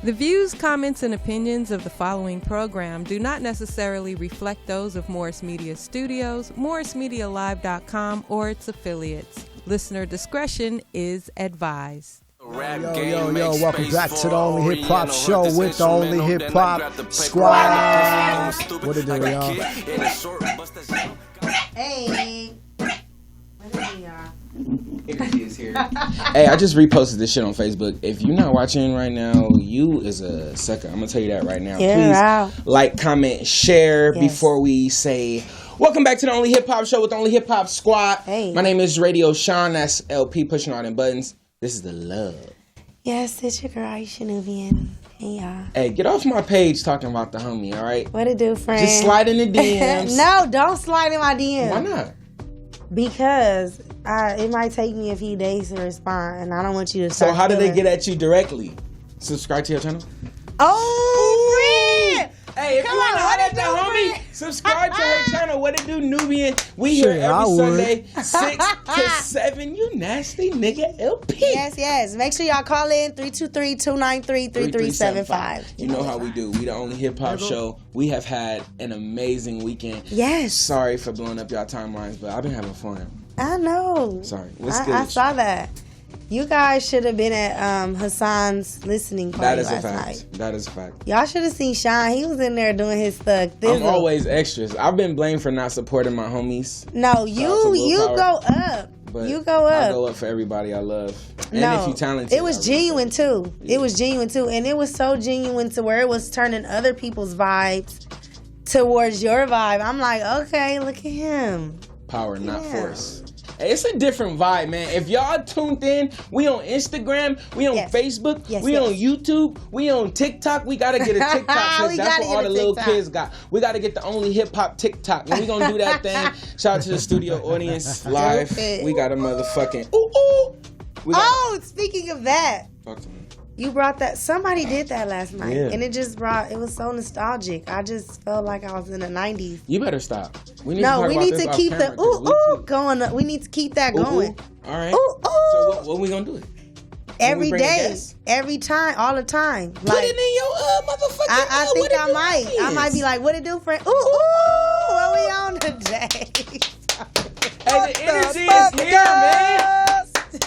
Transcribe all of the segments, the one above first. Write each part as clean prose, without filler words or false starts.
The views, comments, and opinions of the following program do not necessarily reflect those of Morris Media Studios, MorrisMediaLive.com, or its affiliates. Listener discretion is advised. Yo, welcome back to the Only Hip Hop Show with the Only Hip Hop Squad. What it do, y'all? Hey. Energy is here. Hey, I just reposted this shit on Facebook. If you're not watching right now, you is a sucker. I'm gonna tell you that right now. Yeah, please like, comment, share before we say welcome back to the Only Hip Hop Show with the Only Hip Hop Squad. Hey. My name is Radio Sean. That's LP pushing all them buttons. This is the love. Yes, it's your girl Aisha Nubian. Hey, y'all. Hey, get off my page talking about the homie, all right? What it do, friend? Just slide in the DMs. No, don't slide in my DMs. Why not? Because it might take me a few days to respond, and I don't want you to So start how do they feeling- get at you directly? Subscribe to your channel? Oh, friend! Hey, if Come you want on, to what holler at it the do, homie, friend? subscribe to her channel. What it do, Nubian? We here Shit, I every would. Sunday, 6 to 7. You nasty nigga, LP. Yes. Make sure y'all call in 323-293-3375. You know how we do. We the Only Hip Hop Show. We have had an amazing weekend. Yes. Sorry for blowing up y'all timelines, but I've been having fun. I know. Sorry. What's good? I saw that. You guys should have been at Hassan's listening party That is a last fact. night. That is a fact. Y'all should have seen Sean. He was in there doing his stuff. I'm always extras. I've been blamed for not supporting my homies. No, out to you Willpower. go up. But You go up. I go up for everybody I love. And No, if you talented. it was I really genuine too. Yeah. It was genuine too, and it was so genuine to where it was turning other people's vibes towards your vibe. I'm like, okay, look at him. Power, not Yeah. force. Hey, it's a different vibe, man. If y'all tuned in, we on Instagram, we on Yes. Facebook, Yes, we yes. on YouTube, we on TikTok. We gotta get a TikTok because We that's gotta what all get the a little TikTok. kids got. We gotta get the Only Hip Hop TikTok. And we gonna do that thing. Shout out to the studio audience live. Stupid. We got a motherfucking ooh. We got Oh, speaking of that, talk to me. you brought that. Somebody did that last night, Yeah. and it was so nostalgic. I just felt like I was in the 90s. You better stop. We need No, to talk we about need this to off keep camera, the 'cause we too- going up. We need to keep that going. All right. Ooh, ooh. So what we gonna do? Every bring a day, guest? every time, all the time. Put Like, it in your motherfucking. I think what it I do might. I is. might be like, what it do, friend? Ooh, what we on today? Hey, the energy is here, man.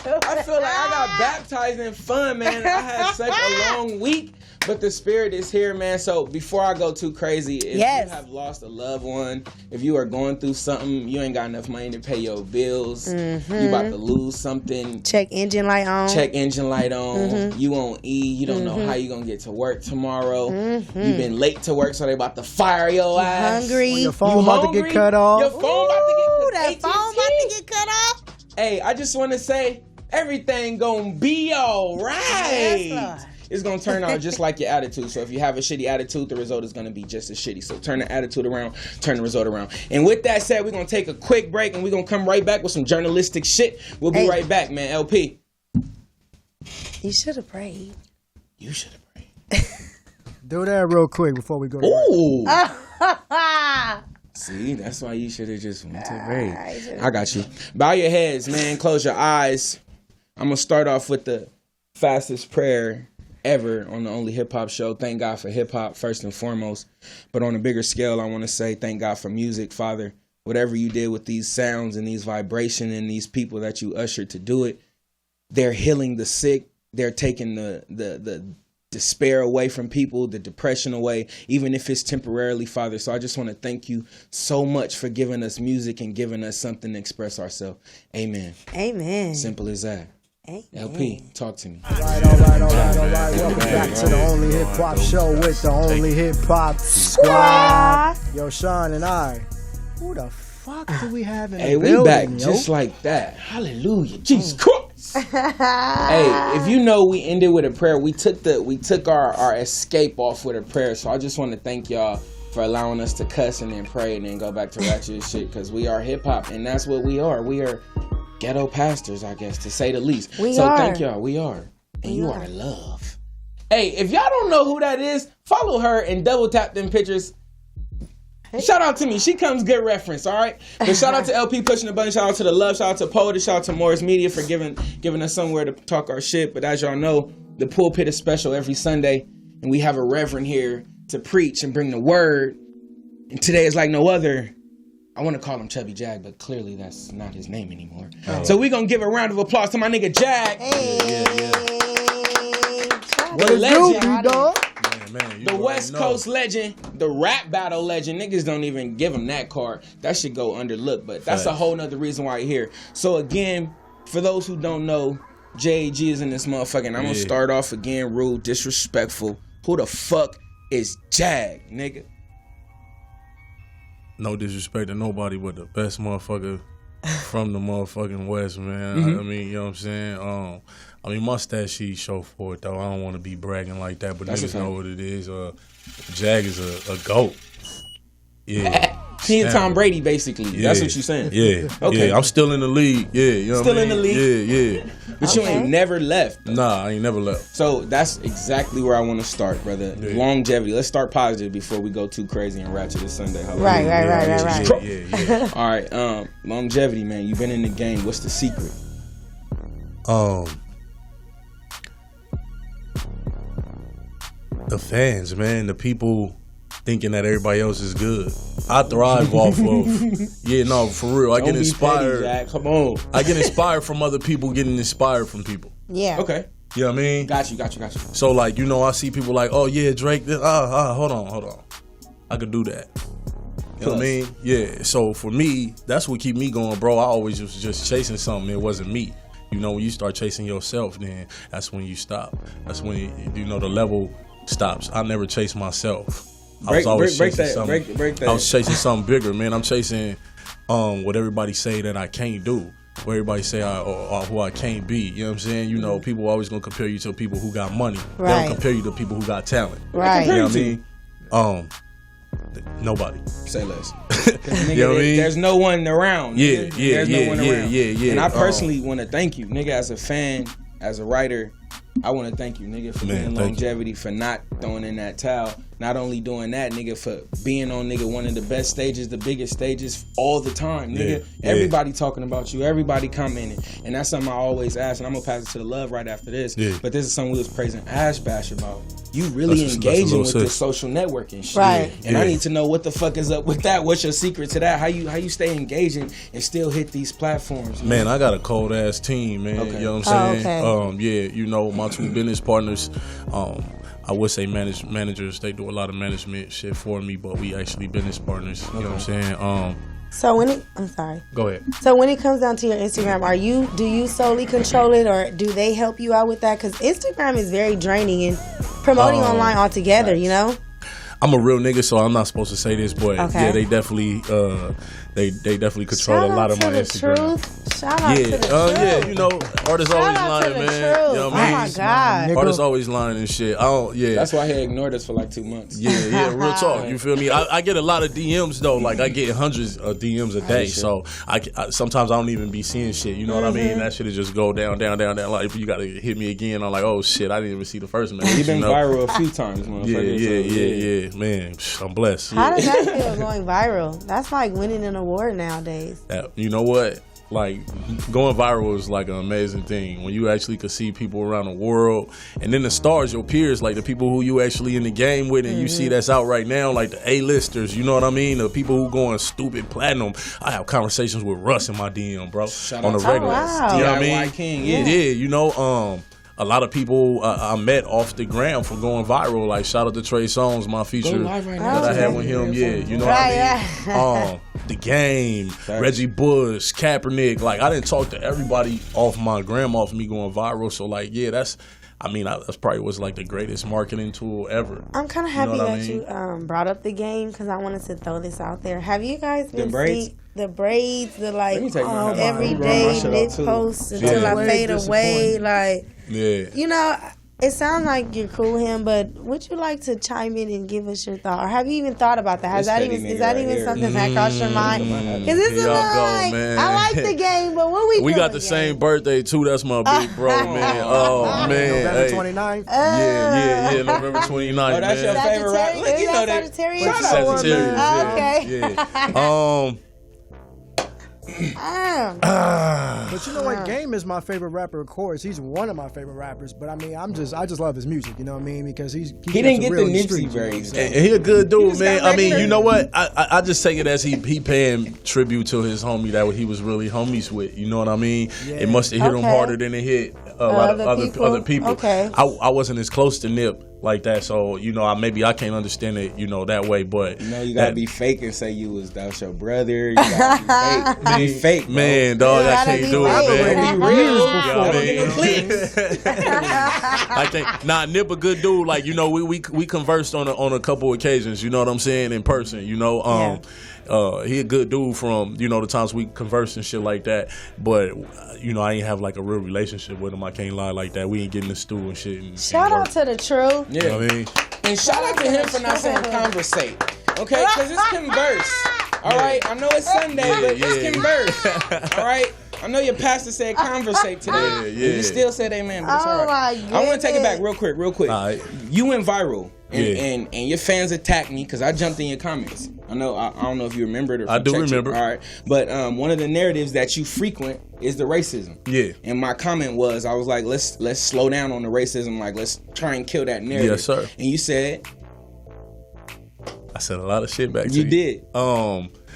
I feel like I got baptized in fun, man. I had such a long week, but the spirit is here, man. So before I go too crazy, if Yes. you have lost a loved one, if you are going through something, you ain't got enough money to pay your bills, you about to lose something, Check engine light on. check engine light on, you on E, you don't know how you gonna get to work tomorrow, you been late to work, so they about to fire your ass. Hungry. Your phone about to get hungry? cut off. Your phone about to Ooh, get that AT&T? phone about to get cut off. Hey, I just want to say everything gonna be all right. Yes, Lord. It's gonna turn out just like your attitude. So if you have a shitty attitude, the result is gonna be just as shitty. So turn the attitude around, turn the result around. And with that said, we're gonna take a quick break and we're gonna come right back with some journalistic shit. We'll be Hey. right back, man. LP. You should have prayed. You should have prayed. Do that real quick before we go to break. Ooh. Ah. See, that's why you should have just went to break. I got you. Bow your heads, man. Close your eyes. I'm gonna start off with the fastest prayer ever on the Only Hip Hop Show. Thank God for hip hop first and foremost. But on a bigger scale, I want to say thank God for music, Father. Whatever you did with these sounds and these vibrations and these people that you ushered to do it, they're healing the sick. They're taking the despair away from people, the depression away, even if it's temporarily, Father. So I just want to thank you so much for giving us music and giving us something to express ourselves. Amen. Amen. Simple as that. Amen. LP, talk to me. All right. Welcome back to the Only Hip Hop Show with the Only Hip Hop Squad. Yo, Sean and I. Who the fuck do we have in Hey, the we building, back yo? just like that. Hallelujah. Jesus Christ. Hey, if you know we ended with a prayer, we took our escape off with a prayer. So I just want to thank y'all for allowing us to cuss and then pray and then go back to ratchet shit, because we are hip hop and that's what we are. We are ghetto pastors, I guess, to say the least. So thank y'all. We are. And you are love. Hey, if y'all don't know who that is, follow her and double tap them pictures. Shout out to me. She comes good reference, all right? But shout out to LP pushing the button. Shout out to the love. Shout out to Poetry. Shout out to Morris Media for giving us somewhere to talk our shit. But as y'all know, the pulpit is special every Sunday. and we have a reverend here to preach and bring the word. And today is like no other. I want to call him Chubby Jag, but clearly that's not his name anymore. Oh. So we're going to give a round of applause to my nigga Jag. Hey. What is you, dog? Man, the West Coast legend, the rap battle legend. Niggas don't even give him that card. That should go underlooked, but that's a whole nother reason why you're here. So again, for those who don't know, JAG is in this motherfucker, and I'm gonna start off again rude, disrespectful. Who the fuck is Jag, nigga? No disrespect to nobody, but the best motherfucker from the motherfucking West, man. I mean, you know what I'm saying? I mean, mustache she show for it, though. I don't want to be bragging like that, but niggas know what it is. Jag is a GOAT. Yeah. He and Tom Brady, basically. Yeah. That's what you're saying. Yeah. Okay. Yeah, I'm still in the league. Yeah. You know still what I in mean? the league? Yeah. But you ain't never left. Nah, I ain't never left. So that's exactly where I want to start, brother. Yeah. Longevity. Let's start positive before we go too crazy and ratchet this Sunday. Right. Yeah. All right. Longevity, man. You've been in the game. What's the secret? The fans, man. The people thinking that everybody else is good. I thrive off of. For real. I get inspired. Petty, come on. I get inspired from other people getting inspired from people. Yeah. Okay. You know what I mean? Got you. So like, I see people like, oh yeah, Drake. Hold on. I could do that. You know what I mean? Yeah. So for me, that's what keep me going, bro. I always was just chasing something. It wasn't me. When you start chasing yourself, then that's when you stop. That's when the level stops. I never chased myself. I was always chasing something. Break that. I was chasing something bigger, man. I'm chasing what everybody say that I can't do. What everybody say or who I can't be. You know what I'm saying? People always gonna compare you to people who got money. Right. They don't compare you to people who got talent. Right. You know what I mean? Nobody. Say less. Nigga, you know what I mean? There's no one around. There's no one around. Yeah. And I personally want to thank you, nigga, as a fan, as a writer. I want to thank you, nigga, for being longevity, for not throwing in that towel. Not only doing that, nigga, for being on, nigga, one of the best stages, the biggest stages all the time, nigga. Yeah. Everybody talking about you, everybody commenting. And that's something I always ask, and I'm going to pass it to the love right after this. Yeah. But this is something we was praising Ash Bash about. You really engaging with this social networking shit. Right. And I need to know what the fuck is up with that. What's your secret to that? How you stay engaging and still hit these platforms? Man, I got a cold ass team, man. Okay. You know what I'm saying? Okay. My two business partners, I would say managers, they do a lot of management shit for me, but we actually business partners. You know what I'm saying? So I'm sorry. Go ahead. So when it comes down to your Instagram, do you solely control it, or do they help you out with that? Because Instagram is very draining and promoting online altogether, I'm a real nigga, so I'm not supposed to say this, but okay. yeah, they definitely control a lot of my Instagram. Shout out to the truth. Artists always lying, man. You know what I mean? Oh my God. Artists always lying and shit. That's why he ignored us for like 2 months. Yeah, real talk. You feel me? I get a lot of DMs though. Like I get hundreds of DMs a day. So I sometimes I don't even be seeing shit. You know what I mean? That shit just go down. Like you gotta hit me again. I'm like, oh shit, I didn't even see the first message. You've been viral a few times, motherfucker. Yeah, man. I'm blessed. How does that feel going viral? That's like winning an award nowadays. You know what? Like going viral is like an amazing thing when you actually could see people around the world, and then the stars, your peers, like the people who you actually in the game with, and you see that's out right now, like the A-listers. You know what I mean? The people who going stupid platinum. I have conversations with Russ in my DM, bro, on the regular. Wow. You know what I mean? King, yeah. A lot of people I met off the gram for going viral. Like shout out to Trey Songz, my feature that I had with him. Yeah, you know what I mean? The Game, Reggie Bush, Kaepernick. Like I didn't talk to everybody off my gram, off me going viral. So like, yeah, that's probably was like the greatest marketing tool ever. I'm kind of happy that you brought up The Game, because I wanted to throw this out there. Have you guys been seeing the braids, the like everyday knit posts until I fade away? Like, it sounds like you're cool with him, but would you like to chime in and give us your thought? Or have you even thought about that? Is that even something that crossed your mind? Because it's like, I like The Game, but what we got the same birthday too. That's my big bro, man. Oh man, November 29th. Yeah, November 29th. Oh, that's your favorite rap. Look, Sagittarius. Yeah. But you know what? Game is my favorite rapper, of course. He's one of my favorite rappers. But I mean, I just love his music. You know what I mean? Because he didn't get the Nipsey verse. He a good dude, man. I mean, you know what? I just take it as he paying tribute to his homie that he was really homies with. You know what I mean? Yeah. It must have hit him harder than it hit a lot of other people. Okay. I wasn't as close to Nip like that, so you know, maybe I can't understand it, you know, that way. But you gotta be fake and say that's your brother. You gotta be fake, man, dog. I can't do it, man. I can't. Nah, Nip a good dude. Like, you know, we conversed on a couple occasions. You know what I'm saying, in person. You know, he a good dude from, you know, the times we conversed and shit like that. But you know, I ain't have like a real relationship with him. I can't lie like that. We ain't getting the stew and shit. Shout out to the truth. Yeah, you know what I mean. And shout out to him for not saying conversate. Okay, because it's converse. All right, I know it's Sunday, but it's converse. All right. I know your pastor said conversate today. You still said amen, but it's all right. I want to take it back real quick. Right. You went viral, and your fans attacked me because I jumped in your comments. I don't know if you remember it or I do remember. All right. But one of the narratives that you frequent is the racism. Yeah. And my comment was, I was like, let's slow down on the racism. Like, let's try and kill that narrative. Yes, sir. And you said, I said a lot of shit back to you. You did.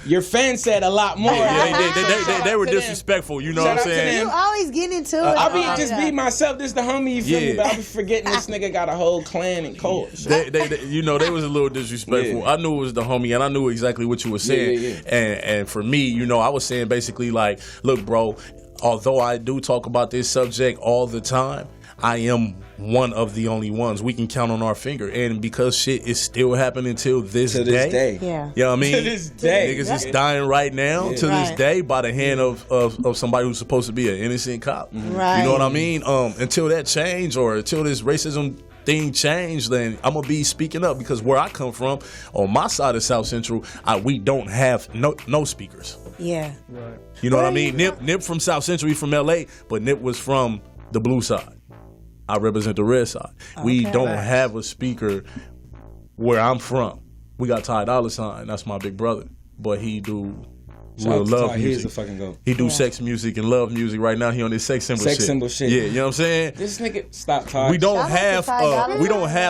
Your fans said a lot more. Yeah, they were disrespectful. You know what I'm saying? You always get into it. I'll be myself. This the homie, you feel me? But I be forgetting this nigga got a whole clan and cult. They you know, they was a little disrespectful. Yeah. I knew it was the homie, and I knew exactly what you were saying. And for me, you know, I was saying basically like, look, bro, although I do talk about this subject all the time, I am one of the only ones. We can count on our finger. And because shit is still happening till this day. Yeah. You know what I mean? To this day. Niggas is dying right now to this day by the hand of somebody who's supposed to be an innocent cop. Right. You know what I mean? Until that change, or until this racism thing changed, then I'm gonna be speaking up, because where I come from, on my side of South Central, we don't have no speakers. Yeah. Right. You know what I mean? Nip from South Central, he from LA, but Nip was from the blue side. I represent the red side. Okay. We don't have a speaker where I'm from. We got Ty Dolla $ign. That's my big brother. But he do real love music. He's a fucking go. He do sex music and love music. Right now he on this sex symbol shit. Yeah, you know what I'm saying? This nigga, stop talking. We don't have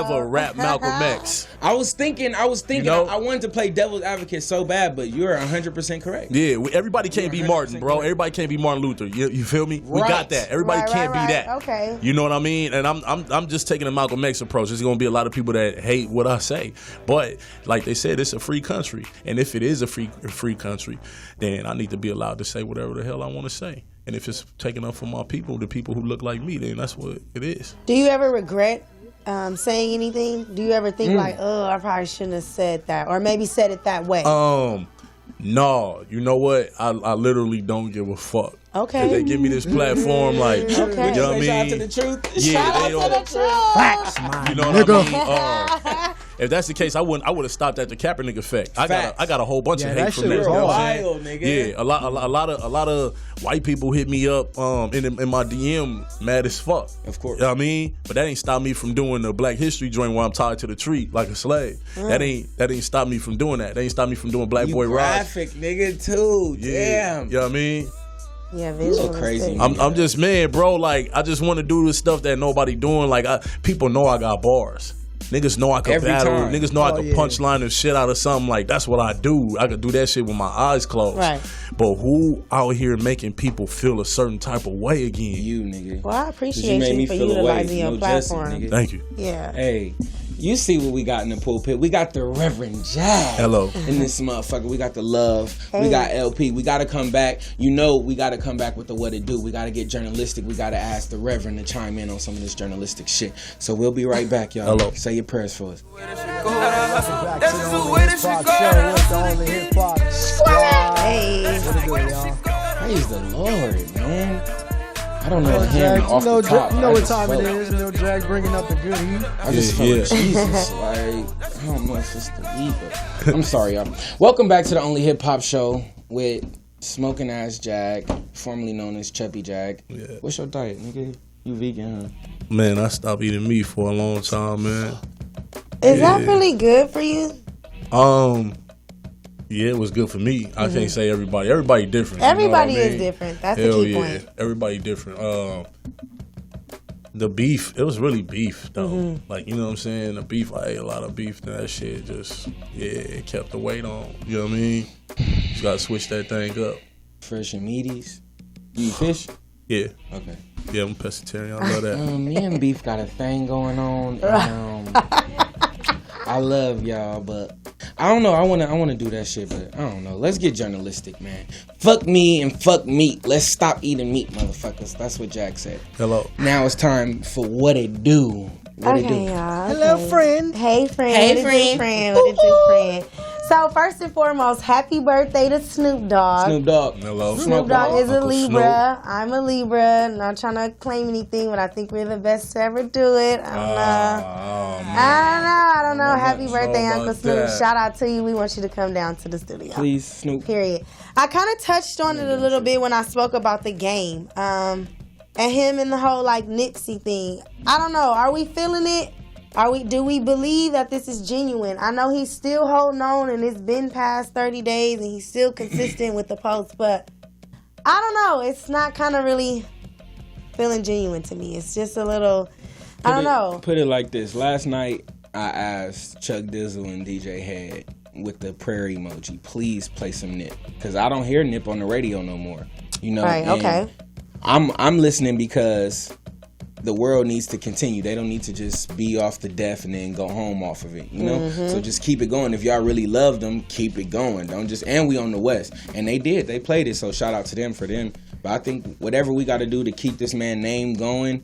a rap Malcolm X. I was thinking. You know? I wanted to play devil's advocate so bad, but you're 100% correct. Yeah, everybody can't be Martin, bro. Correct. Everybody can't be Martin Luther. You feel me? We got that. Everybody can't be that. Okay. You know what I mean? And I'm just taking a Malcolm X approach. There's gonna be a lot of people that hate what I say, but like they said, it's a free country, and if it is a free country, then I need to be allowed to say whatever the hell I want to say. And if it's taken up for my people, the people who look like me, then that's what it is. Do you ever regret saying anything? Do you ever think like, oh, I probably shouldn't have said that, or maybe said it that way? No. You know what? I literally don't give a fuck. Okay. If they give me this platform, like, you know what I mean? Shout out to the truth. Yeah, shout out to the truth. Facts, man. You know what I mean? If that's the case, I would have stopped at the Kaepernick effect. I got a whole bunch of hate from that. Was wild, nigga. Yeah, a lot of white people hit me up in my DM mad as fuck. Of course. You know what I mean? But that ain't stopped me from doing the Black History joint where I'm tied to the tree like a slave. That ain't stopped me from doing that. That ain't stopped me from doing Black Boy Ride. Graphic nigga too. Yeah. Damn. You know what I mean? Yeah, visual. Crazy. I'm just mad, bro. Like, I just want to do the stuff that nobody doing. Like, people know I got bars. Niggas know I can Every battle. time. Niggas know I can punchline the shit out of something. Like, that's what I do. I could do that shit with my eyes closed. Right. But who out here making people feel a certain type of way again? You, nigga. Well, I appreciate you for utilizing your platform. Jesse, thank you. Yeah. Hey, you see what we got in the pulpit. We got the Reverend Jag. Hello. In this motherfucker. We got the love. Hey. We got LP. We got to come back. You know we got to come back with the what it do. We got to get journalistic. We got to ask the Reverend to chime in on some of this journalistic shit. So we'll be right back, y'all. Hello. Say your prayers for us. Back to the Only Hip Hop Show with the Only Hip Hop Squad. Hey. What it do, y'all? Praise the Lord, man. I don't know Jag, off the top. you know what time it is. You know, Jag bringing up the good heat. I just feel Jesus. Like, I don't know if it's the weed, but I'm sorry, y'all. Welcome back to the Only Hip Hop Show with Smoking Ass Jag, formerly known as Chubby Jag. Yeah. What's your diet, nigga? You vegan, huh? Man, I stopped eating meat for a long time, man. Is that really good for you? Yeah, it was good for me. I can't say everybody. Everybody different. Everybody is different. That's the key point. Everybody different. The beef, it was really beef though. Like, you know what I'm saying? The beef, I ate a lot of beef. That shit just, it kept the weight on. You know what I mean? Just gotta switch that thing up. Fresh and meaties. You eat fish? Yeah. Okay. Yeah, I'm pescatarian. I love that. Me and beef got a thing going on. I love y'all, but I don't know. I wanna do that shit, but I don't know. Let's get journalistic, man. Fuck me and fuck meat. Let's stop eating meat, motherfuckers. That's what Jack said. Hello. Now it's time for what it do. What it do? Y'all. Hello, friend. Hey, friend. Hey, What is friend. What is this, friend? So first and foremost, happy birthday to Snoop Dogg. Snoop Dogg. Hello. Snoop Dogg is a Uncle Libra. Snoop. I'm a Libra. Not trying to claim anything, but I think we're the best to ever do it. I don't know. Happy birthday, Uncle Snoop. that. Shout out to you. We want you to come down to the studio. Please, Snoop. Period. I kind of touched on it a little bit when I spoke about the game. And him and the whole like Nipsey thing. I don't know. Are we feeling it? Do we believe that this is genuine? I know he's still holding on and it's been past 30 days and he's still consistent with the posts, but I don't know. It's not kind of really feeling genuine to me. It's just a little, I don't know. Put it like this. Last night, I asked Chuck Dizzle and DJ Head with the prayer emoji, please play some Nip. Because I don't hear Nip on the radio no more. You know? Right, okay. I'm listening because the world needs to continue. They don't need to just be off the death and then go home off of it, you know? So just keep it going. If y'all really love them, keep it going. Don't just, and we on the West. And they did. They played it, so shout out to them for them. But I think whatever we got to do to keep this man's name going,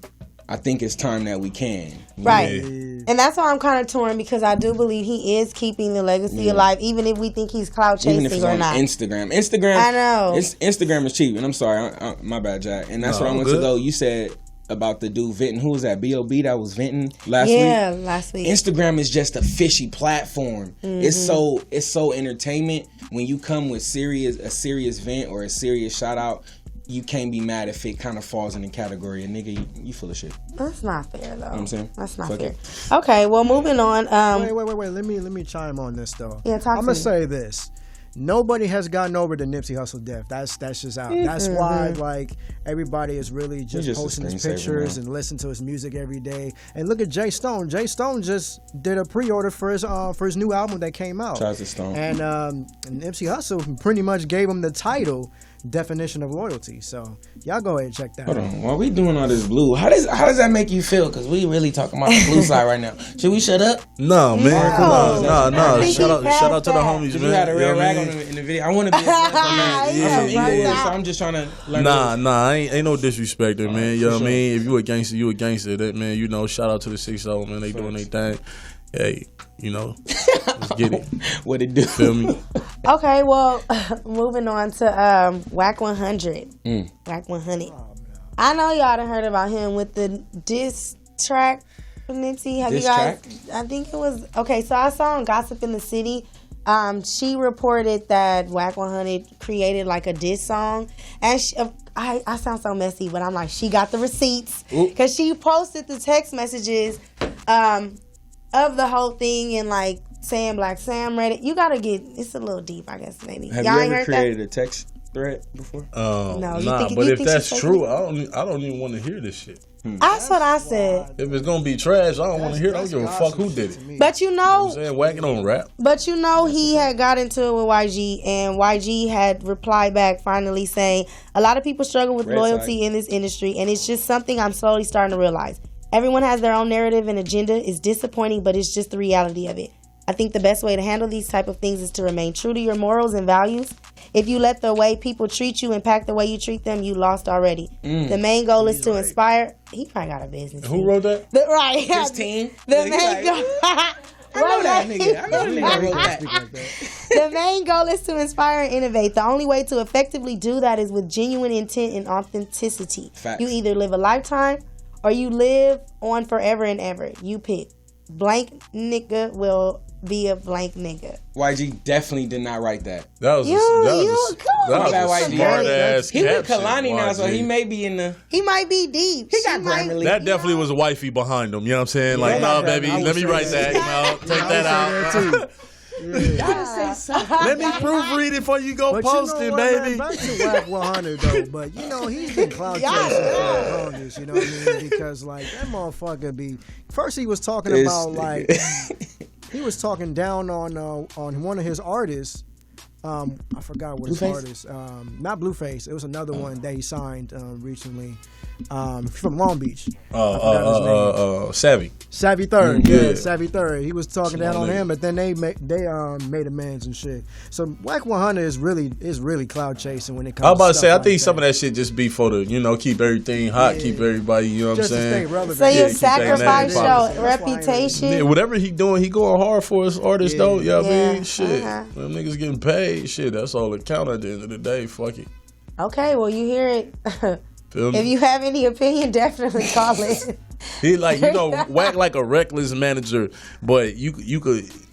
I think it's time that we can. Right. And that's why I'm kind of torn, because I do believe he is keeping the legacy alive, even if we think he's clout chasing Even if it's or on not. Instagram, I know. Instagram is cheap, and I'm sorry, my bad, Jack. And that's what I want to go. You said about the dude venting. Who was that? B.O.B. that was venting last week? Yeah, last week. Instagram is just a fishy platform. It's so entertainment. When you come with a serious vent or a serious shout out, you can't be mad if it kind of falls in the category of nigga, you full of shit. That's not fair, though. You know what I'm saying? That's not Fuck fair. it. Okay, well, moving on. Wait. Let me chime on this though. Yeah, talk I'm to gonna me. say this. Nobody has gotten over the Nipsey Hussle death. That's just out. That's why like everybody is really just a posting his screensaver, pictures man. and listening to his music every day. And look at Jay Stone. Jay Stone just did a pre-order for his new album that came out. Shout out to Stone. And Nipsey Hussle pretty much gave him the title Definition of Loyalty. So y'all go ahead and check that Hold out. on, while we doing all this blue, how does that make you feel? Because we really talking about the blue side right now. Should we shut up? No, man. I No. think Shout he out to the passed homies, Because man. you had a You red know what rag I on mean? in the video. I want to be Yeah, I'm from Inglewood, right. so I'm just trying to learn. Nah, ain't no disrespect there, man. You know what I sure. mean? If you a gangster, you a gangster. That, man, you know, shout out to the 6-0, man. They doing their thing. Hey, you know, let's get it. What it do? Feel me? Okay, well, moving on to Whack 100. Whack 100. I know y'all done heard about him with the diss track for Nipsey. Have Diss you guys? track? I think it was okay. So I saw on Gossip in the City. She reported that Whack 100 created like a diss song, and I sound so messy, but I'm like, she got the receipts because she posted the text messages of the whole thing and like saying Black Sam read it. You gotta get, it's a little deep, I guess, maybe. Have Y'all you ain't ever heard created a text thread before? No, you Nah, think- but you if think that's she's true, faking I don't even want to hear this shit. That's what I said. If it's gonna be trash, I don't want to hear it. I don't give a fuck who did it. But you know, I'm saying, whacking on rap. But you know, he had got into it with YG, and YG had replied back finally saying, a lot of people struggle with Red loyalty in this industry, and it's just something I'm slowly starting to realize. Everyone has their own narrative and agenda. It's disappointing, but it's just the reality of it. I think the best way to handle these type of things is to remain true to your morals and values. If you let the way people treat you impact the way you treat them, you lost already. The main goal is to inspire. He probably got a business. Who wrote that? Right. His team. The He main goal. I know that nigga. I know that nigga wrote that. The main goal is to inspire and innovate. The only way to effectively do that is with genuine intent and authenticity. Facts. You either live a lifetime or you live on forever and ever. You pick. Blank nigga will be a blank nigga. YG definitely did not write that. That was My bad, YG. smart ass He with caption, Kalani now, so YG. he may be in the. He might be deep. He got Grammarly. That definitely was a wifey behind him. You know what I'm saying? Like, Yeah, no, I baby, would let me say write that. that. No, take that I would say out. that too. Gotta say something. Let me proofread it before you go post it, baby. Back to Wack 100 though, but he's been clout chasing for the longest. You know what I mean? Because like that motherfucker be. First he was talking about like he was talking down on one of his artists. I forgot what his artist. Not Blueface. It was another one that he signed recently. From Long Beach. Savvy Third. Yeah, Savvy Third. He was talking down on him, but then they made amends and shit. So Wack 100 is really cloud chasing when it comes. I was about to say, I think like some of that shit just be for the keep everything hot, keep everybody. You know what I'm saying? So you sacrifice your reputation. Yeah, whatever he doing, he going hard for his artists though. You know what I mean? Shit, them niggas getting paid. Shit, that's all that count at the end of the day. Fuck it. Okay, well you hear it. If you have any opinion, definitely call it. He Wack like a reckless manager, but you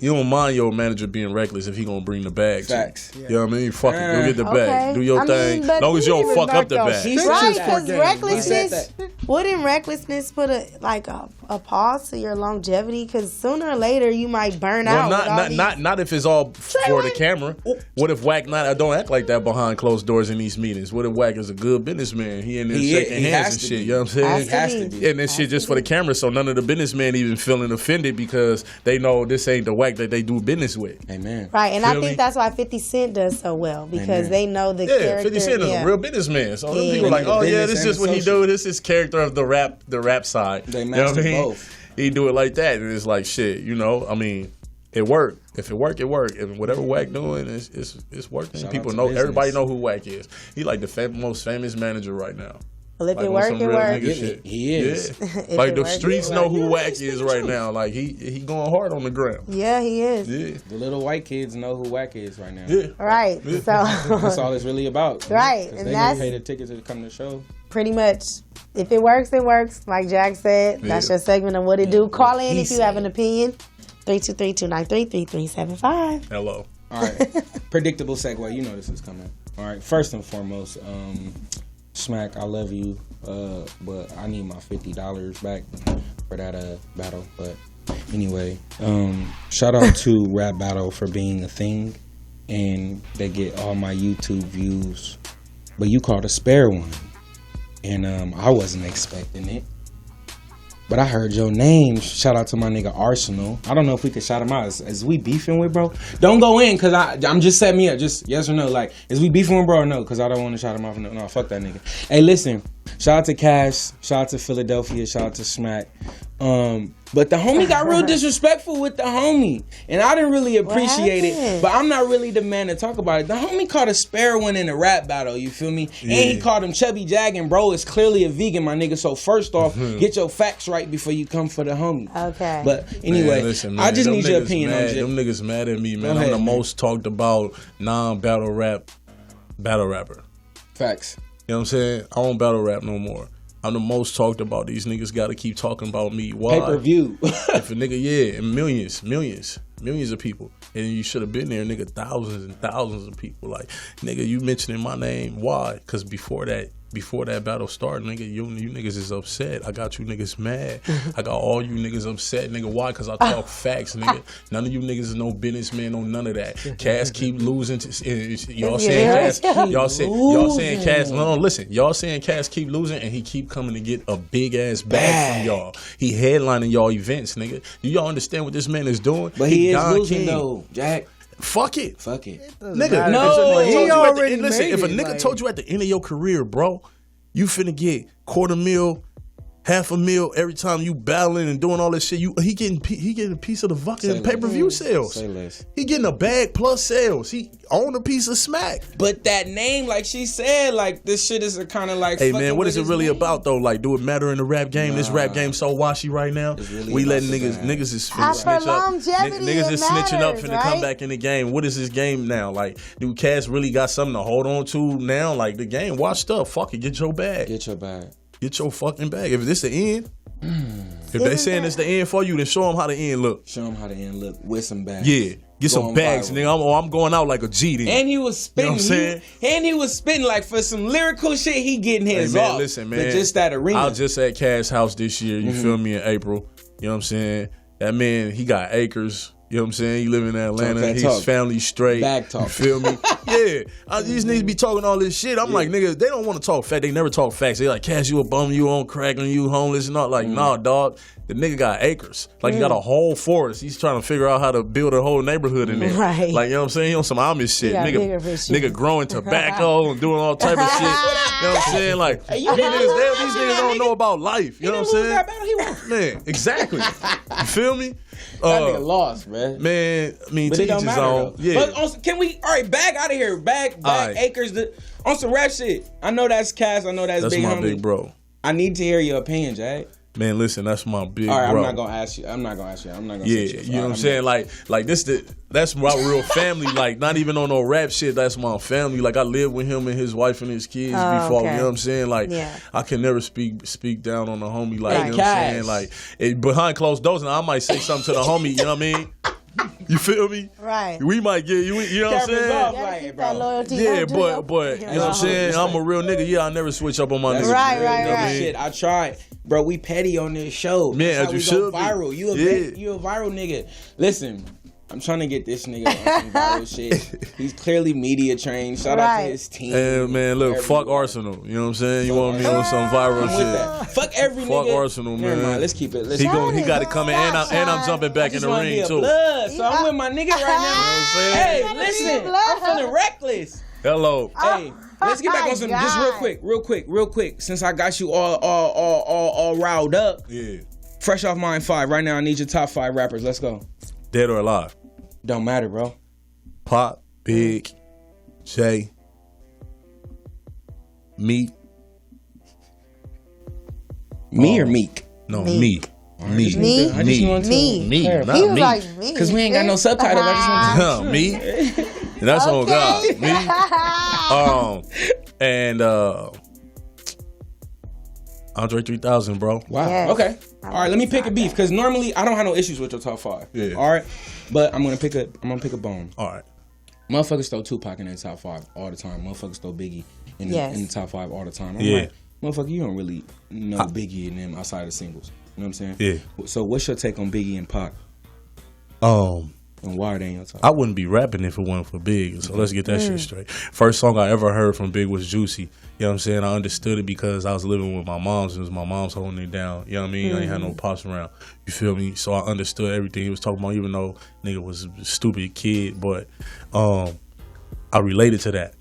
don't mind your manager being reckless if he gonna bring the bag. Facts. You know what I mean? Fuck it, go get the bag. Do your thing. As long as you don't fuck up the bag. Right, because recklessness, wouldn't recklessness put a pause to your longevity? Because sooner or later you might burn out. Not if it's all for the camera. What if Wack don't act like that behind closed doors in these meetings? What if Wack is a good businessman? He in there shaking hands and shit. You know what I'm saying? He has to be. And this shit just for the camera, so none of the businessmen even feeling offended because they know this ain't the Wack that they do business with. Amen. Right, and I think that's why 50 Cent does so well, because they know the character. 50 Cent is a real businessman. So them people are like, oh yeah, this is what he do. This is character of the rap side. They match both. He do it like that, and it's like shit. I mean, it worked. If it worked, it worked. If whatever Wack doing, it's working. Shout People know. Everybody know who Wack is. He like the most famous manager right now. Well, if it work, it work. He is. Yeah. Like the streets know who Wack is right now. Like he going hard on the ground. Yeah, he is. Yeah. The little white kids know who Wack is right now. Yeah. Right. Yeah. So that's all it's really about. Right. And they pay the tickets to come to the show. Pretty much. If it works, it works. Like Jack said, that's your segment of what it do. Call in if you have an opinion. 323-293-3375. Hello. All right. Predictable segue. You know this is coming. All right. First and foremost, Smack, I love you, but I need my $50 back for that battle. But anyway, shout out to Rap Battle for being a thing, and they get all my YouTube views. But you called a spare one, and I wasn't expecting it. But I heard your name. Shout out to my nigga Arsenal. I don't know if we could shout him out. Is we beefing with bro? Don't go in, because I'm just setting me up. Just yes or no. Like, is we beefing with bro or no? Because I don't want to shout him off. No, fuck that nigga. Hey, listen. Shout out to Cash. Shout out to Philadelphia. Shout out to Smack. But the homie got real disrespectful with the homie. And I didn't really appreciate it. But I'm not really the man to talk about it. The homie caught a spare one in a rap battle, you feel me? Yeah. And he called him Chubby Jaggin', bro. It's clearly a vegan, my nigga. So first off, get your facts right before you come for the homie. Okay. But anyway, man, listen, man, I just need your opinion on it. Them niggas mad at me, man. I'm the most talked about non-battle rapper. Facts. You know what I'm saying? I don't battle rap no more. I'm the most talked about. These niggas got to keep talking about me. Why? Pay-per-view. If a nigga, and millions of people. And you should have been there, nigga, thousands and thousands of people. Like, nigga, you mentioning my name. Why? Because before that battle started, nigga, you niggas is upset. I got you niggas mad. I got all you niggas upset, nigga. Why? Because I talk facts, nigga. None of you niggas is no businessman, no none of that. Cass keep losing. Y'all saying Cass. No, listen. Y'all saying Cass keep losing, and he keep coming to get a big ass bag from y'all. He headlining y'all events, nigga. Do y'all understand what this man is doing? But he is losing though, Jack. Fuck it. Nigga, no. He already listen, if a nigga told you at the end of your career, bro, you finna get $250,000, $500,000 every time you battling and doing all this shit. He getting a piece of the fucking pay-per-view sales. Say less. He getting a bag plus sales. He own a piece of Smack. But that name, like she said, like this shit is a kind of like. Hey man, what is it really about though? Like, do it matter in the rap game? Nah. This rap game so washy right now. Really we letting niggas is finna snitch up. Niggas is snitching up finna come back in the game. What is this game now? Like, do Cass really got something to hold on to now? Like, the game washed up. Fuck it, get your bag. Get your fucking bag. If this the end, if they saying it's the end for you, then show them how the end look. Show them how the end look with some bags. Yeah, get some bags, nigga. I'm going out like a G then. And he was spitting. You know what I'm saying? And he was spitting like for some lyrical shit. He getting his off. Listen, man. But just that arena. I was just at Cash house this year. You feel me, in April. You know what I'm saying? That man, he got acres. You know what I'm saying? He live in Atlanta. His family straight. Bag talk. You feel me? Yeah. These niggas be talking all this shit. I'm like, nigga, they don't want to talk facts. They never talk facts. They like, Cash, you a bum, you on crack, and you homeless and all. Like, nah, dog. The nigga got acres. Like, he got a whole forest. He's trying to figure out how to build a whole neighborhood in there. Right. Like, you know what I'm saying? He on some Amish shit. Nigga growing tobacco and doing all type of shit. You know what I'm saying? Like, these niggas don't know about life. You know what I'm saying? Man, exactly. You feel me? That nigga lost, man. Man, I mean, but it don't matter. Yeah. But can we? All right, bag out of here. Bag acres. On some rap shit. I know that's Cass. I know that's Big my homie. big bro. I need to hear your opinion, Jay. Man, listen, that's my big bro. All right, bro. I'm not gonna ask you. I'm not gonna Yeah, you know what I'm saying? Like this, that's my real family. Like, not even on no rap shit. That's my family. Like, I lived with him and his wife and his kids before. Okay. You know what I'm saying? Like, I can never speak down on the homie. Like, you know what I'm saying? Like, behind closed doors, and I might say something to the homie. You know what I mean? You feel me? Right. We might get you know what I'm saying? Loyalty. Yeah, but you know what I'm saying? I'm a real nigga. Yeah, I never switch up on my niggas. Right. Shit, I tried. Bro, we petty on this show. Man, as you should be. Viral. You a viral nigga. Listen, I'm trying to get this nigga on some viral shit. He's clearly media trained. Shout out to his team. And man, look, fuck Arsenal. You know what I'm saying? You want me on some viral shit? Fuck every nigga. Fuck Arsenal, man. Mind, let's keep it. He got it coming, and I'm jumping back in the ring too. So I'm with my nigga right now. Hey, listen, I'm feeling reckless. Hello. Hey, let's get back on some. Just real quick. Since I got you all riled up. Yeah. Fresh off Mind 5. Right now, I need your top 5 rappers. Let's go. Dead or alive? Don't matter, bro. Pop, Big, Jay, Meek. Me or Meek? No, Meek. Me. He was like me. Because we ain't got no subtitle. I just want to me. And that's on God. Me. And Andre 3000, bro. Wow. Yes. Okay. All right. Let me pick a beef because normally I don't have no issues with your top 5. Yeah. All right. But I'm gonna pick a bone. All right. Motherfuckers throw Tupac in the top 5 all the time. Motherfuckers throw Biggie in the top 5 all the time. I'm like, motherfucker, you don't really know Biggie and them outside of singles. You know what I'm saying? Yeah. So what's your take on Biggie and Pac? And why are they in your top? I wouldn't be rapping if it wasn't for Big. So let's get that shit straight. First song I ever heard from Big was Juicy. You know what I'm saying? I understood it because I was living with my moms. It was my mom's holding it down. You know what I mean? I ain't had no pops around. You feel me? So I understood everything he was talking about, even though nigga was a stupid kid. But I related to that.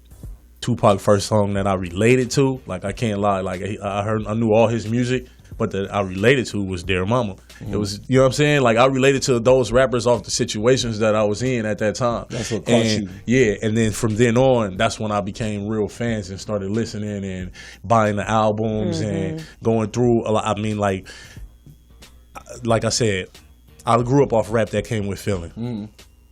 Tupac first song that I related to, like I can't lie, like I knew all his music, but that I related to was Dear Mama. It was, you know what I'm saying? Like I related to those rappers off the situations that I was in at that time. That's what caught you. Yeah, and then from then on, that's when I became real fans and started listening and buying the albums and going through a lot. I mean, like I said, I grew up off rap that came with feeling.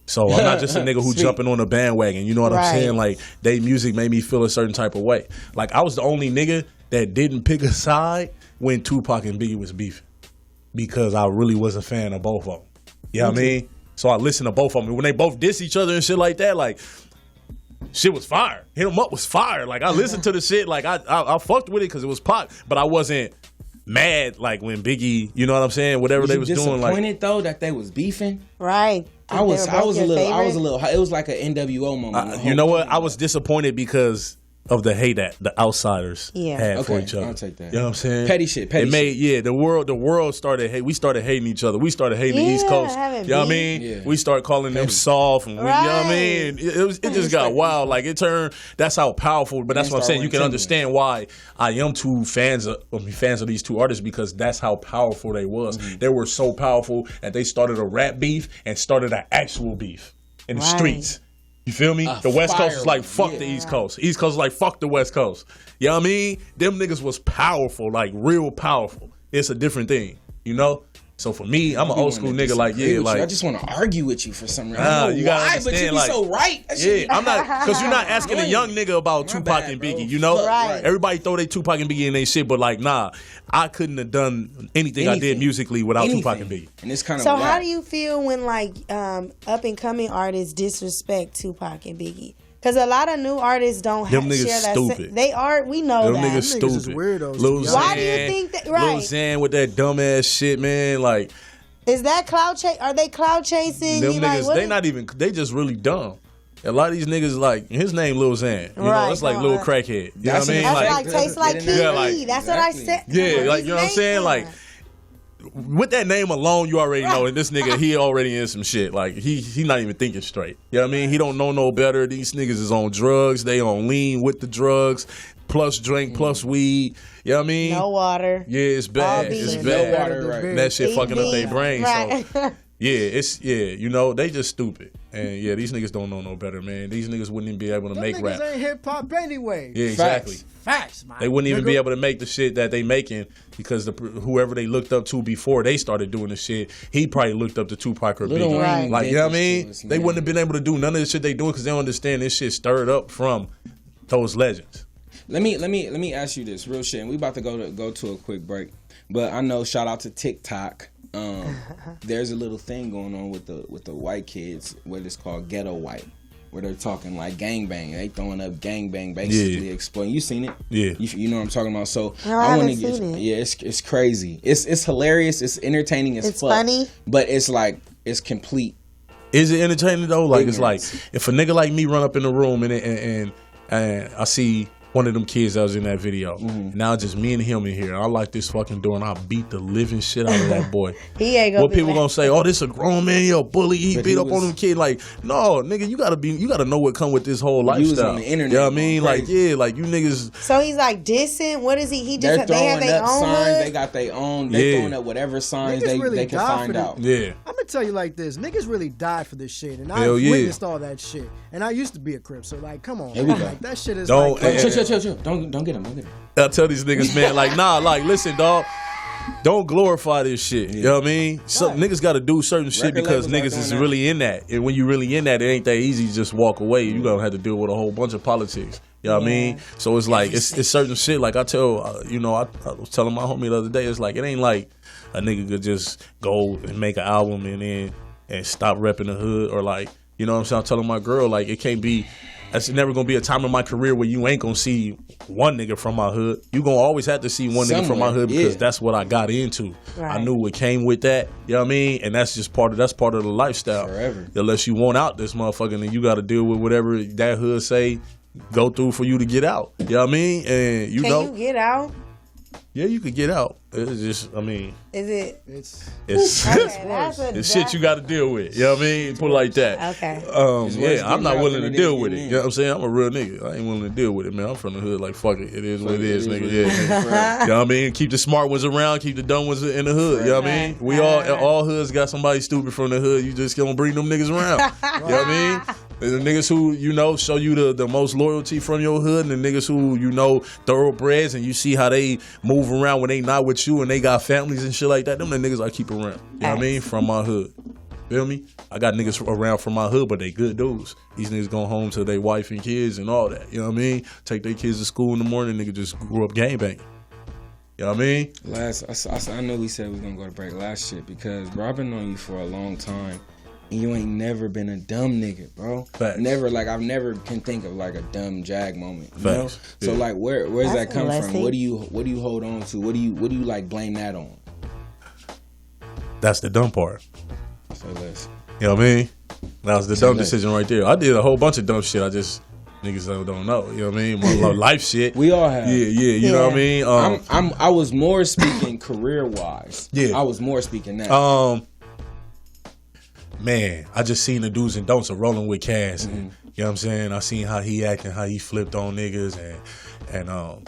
So I'm not just a nigga who jumping on a bandwagon. You know what I'm saying? Like, they music made me feel a certain type of way. Like, I was the only nigga that didn't pick a side when Tupac and Biggie was beefing. Because I really was a fan of both of them. You know what I mean? So I listened to both of them. When they both diss each other and shit like that, like, shit was fire. Hit 'em Up was fire. Like, I listened to the shit. Like, I fucked with it because it was Pac. But I wasn't mad, like, when Biggie, you know what I'm saying? Whatever they was doing. Disappointed, though, that they was beefing? Right. I was a little. It was like an NWO moment. You know what? I was disappointed because of the hate that the outsiders had for each other. I'll take that. You know what I'm saying? Petty shit. The world started we started hating each other. We started hating the East Coast. You know what I mean? Yeah. We started calling them soft and you know what I mean? It just got wild. Like it turned. That's how powerful. But that's what I'm saying. You can understand why I am fans of these two artists because that's how powerful they was. They were so powerful that they started a rap beef and started an actual beef in the streets. You feel me? The West Coast was like, fuck the East Coast. East Coast was like, fuck the West Coast. You know what I mean? Them niggas was powerful, like real powerful. It's a different thing, you know? So for me, I'm an old school nigga. Like, I just want to argue with you for some reason. You gotta understand, but you be like, so right. I'm not, because you're not asking a young nigga about Tupac and Biggie. You know, everybody throw they Tupac and Biggie in their shit, but like, nah, I couldn't have done anything I did musically without Tupac and Biggie. And it's kind of so. How do you feel when like up and coming artists disrespect Tupac and Biggie? Because a lot of new artists don't them share niggas that. Stupid. They are. We know them that. Niggas stupid. Weirdos. Lil Why do you think that? Right. Lil Xan with that dumbass shit, man. Like, Is that cloud chase? Are they cloud chasing? Them niggas, they not even. They just really dumb. A lot of these niggas, like, his name Lil Xan. You know, it's like Lil Crackhead. You know what I mean? That's like tastes like kiwi. Yeah, like, that's what I said. Yeah, like, you know what I'm saying? Like, with that name alone, you already know. And this nigga, he already in some shit. Like, he not even thinking straight. You know what I mean? He don't know no better. These niggas is on drugs. They on lean with the drugs. Plus drink, plus weed. You know what I mean? No water. Yeah, it's bad. It's bad. No water, right. That shit fucking up their brain. Right. So, you know, they just stupid. And yeah, these niggas don't know no better, man. These niggas wouldn't even be able to make rap. These niggas ain't hip hop anyway. Yeah, exactly. Facts, man. They wouldn't even be able to make the shit that they making because whoever they looked up to before they started doing the shit, he probably looked up to Tupac or Biggie. Right. Like, you know what I mean? They wouldn't have been able to do none of the shit they doing because they don't understand this shit stirred up from those legends. Let me ask you this real shit. And we about to go to a quick break, but I know shout out to TikTok. There's a little thing going on with the white kids, what it's called ghetto white, where they're talking like gangbang. They throwing up gangbang, basically exploiting. You seen it? Yeah. You know what I'm talking about. So no, I want to get. Yeah, it's crazy. It's hilarious. It's entertaining as fuck. It's funny, but it's like it's complete. Is it entertaining though? Like ignorance. It's like if a nigga like me run up in the room and I see one of them kids that was in that video. Mm-hmm. Now just me and him in here. I like this fucking door and I beat the living shit out of that boy. He ain't gonna. What people gonna say? Oh, this a grown man, yo, bully. He beat up on them kid. Like, no, nigga, you gotta know what come with this whole lifestyle. He was on the internet. You know what I mean? Like, yeah, like you niggas. So he's like dissing. What is he? He just they have their own signs. hood? They got their own. They throwing up whatever signs they can find out. Yeah. I'm gonna tell you like this: niggas really died for this shit, and I witnessed all that shit. And I used to be a Crip, so like, come on, like, that shit is chill. Don't get him. I tell these niggas, man, like, nah, like, listen, dog. Don't glorify this shit. You know what I mean? Some niggas got to do certain shit because niggas is really in that. And when you really in that, it ain't that easy to just walk away. You gonna have to deal with a whole bunch of politics. You know what I mean? So it's like, it's certain shit. Like I tell, I was telling my homie the other day, it's like, it ain't like a nigga could just go and make an album and stop repping the hood or like, you know what I'm saying? I'm telling my girl, like, it can't be. That's never gonna be a time in my career where you ain't gonna see one nigga from my hood. You gonna always have to see one nigga from my hood because that's what I got into. Right. I knew what came with that. You know what I mean? And that's just part of the lifestyle. Forever. Unless you want out this motherfucker, then you got to deal with whatever that hood say go through for you to get out. You know what I mean? And you Can you get out? Yeah, you could get out. It's just, I mean, is it? It's shit you got to deal with. You know what I mean? Put it like that. Okay. I'm not willing to deal with it. You know what I'm saying? I'm a real nigga. I ain't willing to deal with it, man. I'm from the hood. Like, fuck it. It is what it is, nigga. Yeah. You know what I mean? Keep the smart ones around. Keep the dumb ones in the hood. You know what I mean? We all hoods got somebody stupid from the hood. You just gonna bring them niggas around. You know what I mean? The niggas who, show you the most loyalty from your hood, and the niggas who, thoroughbreds, and you see how they move around when they not with you and they got families and shit like that, them the niggas I keep around. You know what I mean? From my hood. Feel me? I got niggas around from my hood, but they good dudes. These niggas going home to their wife and kids and all that. You know what I mean? Take their kids to school in the morning, nigga just grew up gangbanging. You know what I mean? I know we said we was going to go to break last shit because, bro, I've been on you for a long time. And you ain't never been a dumb nigga, bro. Facts. Never, like, I've never can think of like a dumb Jag moment. You know? Facts. So like, where's that come from? What do you hold on to? What do you like blame that on? That's the dumb part. So let's. You know what I mean? That was the dumb decision right there. I did a whole bunch of dumb shit. I just niggas don't know. You know what I mean? My life shit. We all have. Yeah. You know what I mean? I was more speaking career wise. Yeah. I was more speaking that. Man, I just seen the do's and don'ts of rolling with Cass. And, you know what I'm saying? I seen how he acting, how he flipped on niggas, and I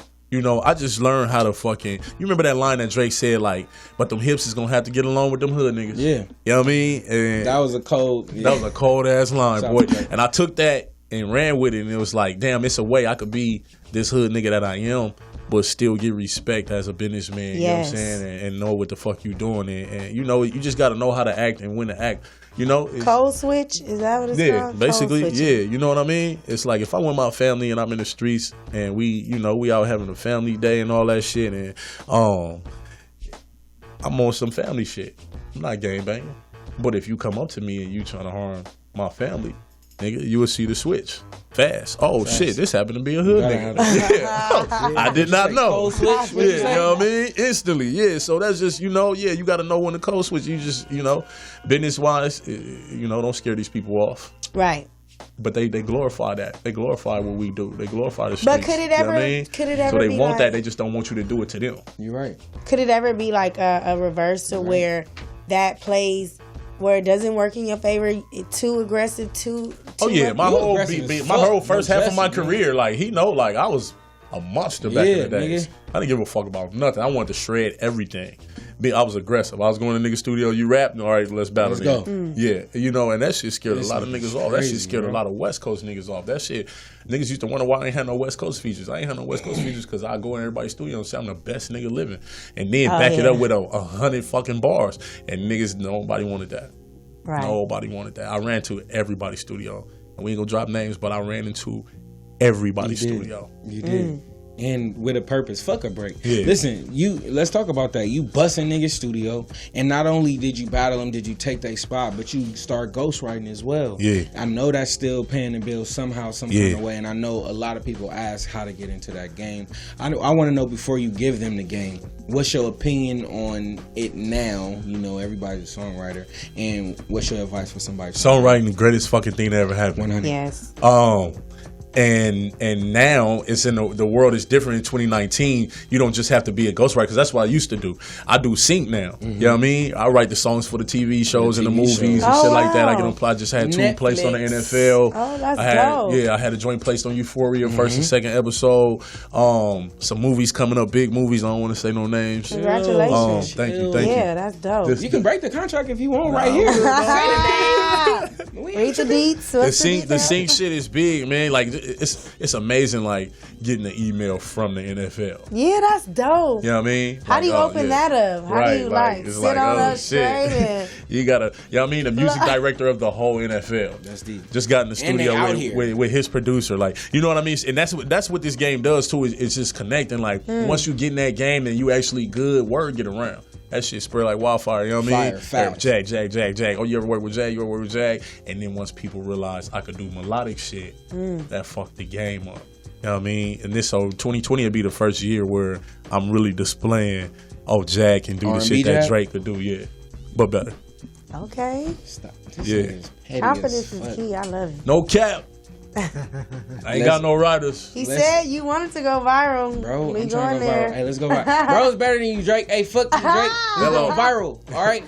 just learned how to fucking. You remember that line that Drake said, like, but them hips is gonna have to get along with them hood niggas. Yeah, you know what I mean? And that was a cold. Yeah. That was a cold ass line, boy. And I took that and ran with it, and it was like, damn, it's a way I could be this hood nigga that I am, but still get respect as a businessman. Yes. You know what I'm saying? And know what the fuck you doing, and you just got to know how to act and when to act. Code switch, is that what it's called? Yeah, basically, you know what I mean? It's like if I went with my family and I'm in the streets and we out having a family day and all that shit, and I'm on some family shit. I'm not gangbanging. But if you come up to me and you trying to harm my family, nigga, you will see the switch fast. Oh shit, this happened to be a hood nigga. I did not know. Yeah, you know what I mean? Instantly, yeah. So that's just, you got to know when to code switch. You just, business wise, don't scare these people off. Right. But they glorify that. They glorify what we do. They glorify the streets. But could it ever? So they want that. They just don't want you to do it to them. You're right. Could it ever be like a reversal where that plays where it doesn't work in your favor? Too aggressive. Too. Oh yeah, my whole first half of my career, like I was a monster back in the days. I didn't give a fuck about nothing. I wanted to shred everything. I was aggressive. I was going to nigga studio, you rap, all right, let's battle. Let's go. Yeah, and that shit scared a lot of niggas off. That shit scared a lot of West Coast niggas off. That shit, niggas used to wonder why I ain't had no West Coast features. I ain't had no West Coast features because I go in everybody's studio and say I'm the best nigga living. And then back it up with 100 fucking bars. And niggas, nobody wanted that. Right. Nobody wanted that. I ran to everybody's studio. And we ain't gonna drop names, but I ran into everybody's studio. You did. And with a purpose. Fuck a break. Yeah. Listen, let's talk about that. You bust a nigga's studio, and not only did you battle him, did you take their spot, but you start ghostwriting as well. Yeah. I know that's still paying the bills somehow, some kind of way, and I know a lot of people ask how to get into that game. I want to know, before you give them the game, what's your opinion on it now? Everybody's a songwriter, and what's your advice for somebody? Songwriting, the greatest fucking thing that ever happened. 100. Yes. And now it's in the world is different in 2019. You don't just have to be a ghostwriter, because that's what I used to do. I do sync now. Mm-hmm. You know what I mean? I write the songs for the TV shows and the movies and shit like that. I get them. I just had Netflix. 2 placed on the NFL. Oh, that's dope. Yeah, I had a joint placed on Euphoria, first and second episode. Some movies coming up, big movies. I don't want to say no names. Congratulations. Thank you. Yeah, that's dope. You can break the contract if you want right here. Read the deets. The sync shit is big, man. Like, it's amazing, like, getting an email from the NFL. Yeah, that's dope. You know what I mean? How do you open that up? How do you sit on up straight? You gotta, you know what I mean? The music director of the whole NFL. That's deep. Just got in the studio with his producer. Like, you know what I mean? And that's what this game does too. It's just connecting. Like, once you get in that game and you actually good, word get around. That shit spread like wildfire, you know what I mean? Jag. Oh, you ever work with Jag? And then once people realize I could do melodic shit, that fucked the game up. You know what I mean? And this, so 2020 would be the first year where I'm really displaying, Jag can do the shit that Drake could do, but better. Okay. Stop. Confidence is key. I love it. No cap. I ain't got no riders. He said you wanted to go viral. Bro, I'm trying to go viral. Hey, let's go viral. Bro, it's better than you, Drake. Hey, fuck you, Drake. Let's go viral. All right?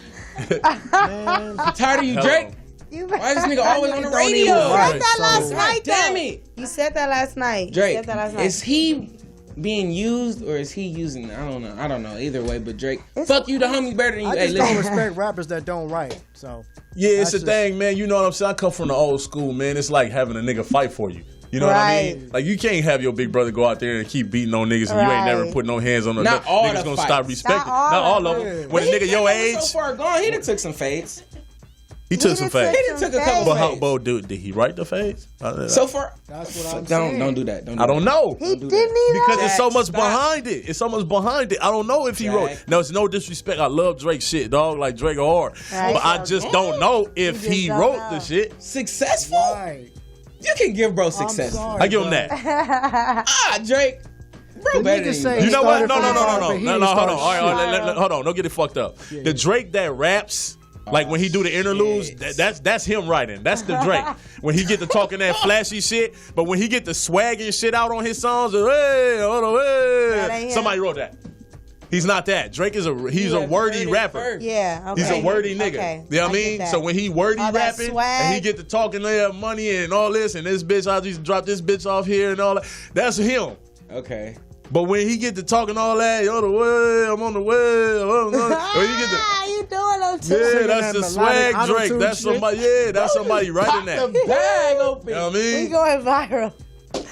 I'm tired of you, Drake. Why is this nigga always on the radio? You said that last night, damn it. You said that last night. Drake, is he being used or is he using? I don't know. Either way, but Drake, fuck you, the homie better than you. I just don't respect rappers that don't write. So yeah, it's a thing, man. You know what I'm saying? I come from the old school, man. It's like having a nigga fight for you. You know what I mean? Like, you can't have your big brother go out there and keep beating on niggas and you ain't never put no hands on them. Not all niggas gonna stop respecting. Not all of them. When a nigga your age, so far gone, he done took some fades. He took some fades. He done took a couple fades. But did he write the fades? So far, that's what I'm saying. Don't do that. I don't know. He didn't even. Because there's so much behind it. I don't know if he wrote. No, it's no disrespect. I love Drake shit, dog. Like, Drake hard. But I just don't know if he wrote the shit. Successful? Right. You can give bro success. I give him that. Drake. Bro, better than you. You know what? No. Hold on. All right, hold on. Don't get it fucked up. The Drake that raps, like when he do the interludes, that's him writing. That's the Drake. When he get to talking that flashy shit, but when he get the swagging shit out on his songs, somebody wrote that. He's not that. Drake is a wordy rapper. Yeah, okay. He's a wordy nigga. Okay. You know what I mean? So when he wordy rapping and he get to talking there money and all this and this bitch, I just drop this bitch off here and all that. That's him. Okay. But when he get to talking all that, on the way, I'm on the way. When he get to, you doing those yeah, that's the swag Drake. That's somebody. Yeah, that's somebody writing that. The bag open. You know what I mean? We going viral.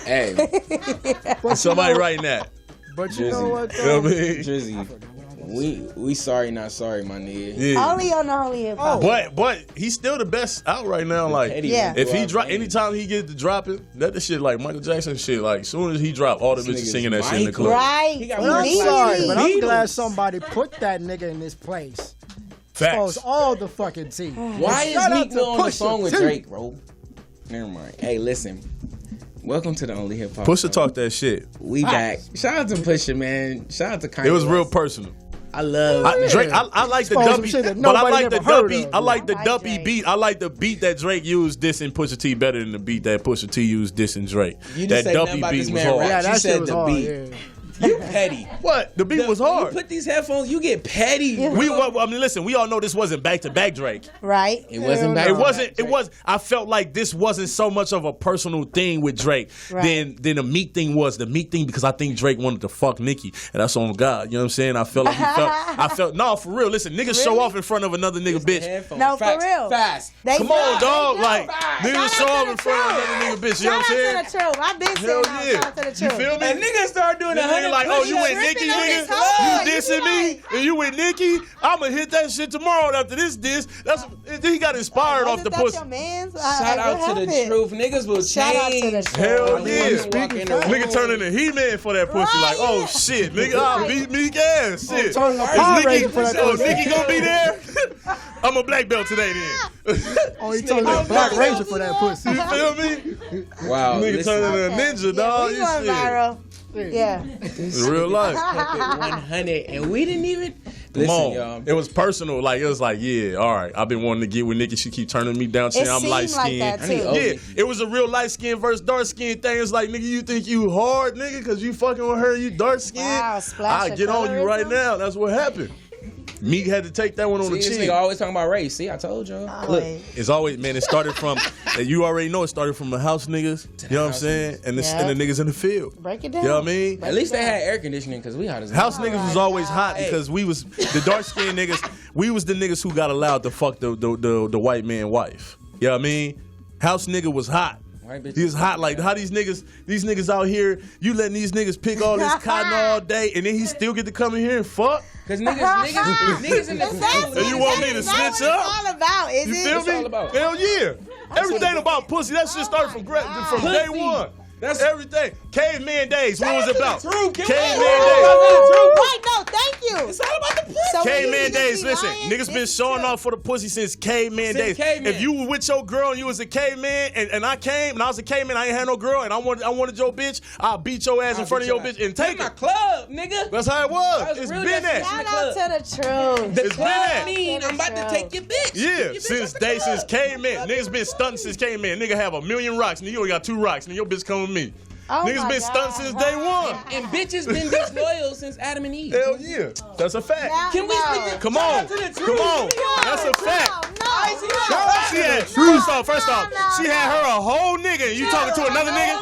Hey, somebody writing that. But you know what? You know what I mean? Drizzy, we sorry, not sorry, my nigga. Yeah. Only on the Holy Hip Hop. But he's still the best out right now. Like, if he drop, anytime he get to dropping, that the shit like Michael Jackson shit. Like, as soon as he drop, all the bitches singing that shit in the club. Right. I'm sorry, but I'm glad somebody put that nigga in this place. Facts. Expose all the fucking tea. Why is Meek Mill on the song with Drake, bro? Never mind. Hey, listen. Welcome to the Only Hip Hop. Pusha talk that shit. We back. Shout out to Pusha, man. Shout out to Kanye. It was real personal. I love Drake. I like the Duppy, but I like the Duppy. I like the Duppy beat. I like the beat that Drake used dissing Pusha T better than the beat that Pusha T used dissing Drake. You just that Duppy beat was hard. Yeah, that shit was the hard. Beat. Yeah. You petty. What? The beat was hard. You put these headphones, you get petty. I mean, listen. We all know this wasn't back to back Drake. Right. It wasn't back. It wasn't. It was. I felt like this wasn't so much of a personal thing with Drake than the Meek thing was. The Meek thing because I think Drake wanted to fuck Nicki, and that's on God. You know what I'm saying? I felt like he felt. I felt no for real. Listen, niggas show off in front of another nigga, bitch. No, for real. Fast. Come on, dog. Like niggas show off in front of another nigga, bitch. You know what I'm saying? Shout out to the truth. I've been saying that. Shout out to the truth. You feel me? And niggas start doing 100. Like, oh, you went Nicki, nigga. You dissing me, and you with Nicki. I'ma hit that shit tomorrow after this diss. He got inspired off the pussy. Shout out to the truth. Niggas will change. Hell yeah. Nigga turn into He-Man for that pussy. Like, oh shit, nigga, I'll beat Meek ass. Shit. Nicki gonna be there? I'm a black belt today then. Oh, he turned into Black Ranger for that pussy. You feel me? Wow. Nigga turning into a ninja, dog. We going viral. Yeah. In real life. 100, and we didn't even. Come on, y'all. It was personal. Like it was like, yeah, all right. I've been wanting to get with Nicki. She keep turning me down. Saying I'm light skinned. Yeah, it was a real light skin versus dark skin thing. It's like, nigga, you think you hard, nigga, because you fucking with her. You dark skinned. Wow, splash I get on you right now. That's what happened. Meek had to take that one on the chin. This nigga always talking about race. See, I told y'all. Look, it's always, man, it started from, you already know it started from the house niggas, you know what I'm saying? And the niggas in the field. Break it down. You know what I mean? At least they had air conditioning because we hot as house niggas was always hot because we was, the dark skinned niggas, we was the niggas who got allowed to fuck the white man wife. You know what I mean? House nigga was hot. He was hot. Like, how these niggas out here, you letting these niggas pick all this cotton all day and then he still get to come in here and fuck? Because niggas in the field. And you want me to snitch up? All about, is you it? feel me? All about. Hell yeah. Everything about pussy, that shit started from day one. That's everything. Caveman days. What was it about? Caveman days. Right, no, thank you. It's all about the pussy. Caveman days. Listen, niggas been showing off for the pussy since caveman days. If you were with your girl and you was a caveman and I came and I was a caveman, I ain't had no girl and I wanted your bitch, I'll beat your ass in front of your bitch and take my it. Club, nigga. That's how it was. It's been that. Shout out to the truth. The club mean I'm about to take your bitch. Yeah, since caveman. Niggas been stunting since caveman. Nigga have 1,000,000 rocks and you only got 2 rocks and your bitch come with me. Oh niggas been stunting since day one. And bitches been disloyal since Adam and Eve. Hell yeah. That's a fact. Can we speak this? Come on. Come on. That's a fact. She had, first off, she had her a whole nigga and you talking to another nigga?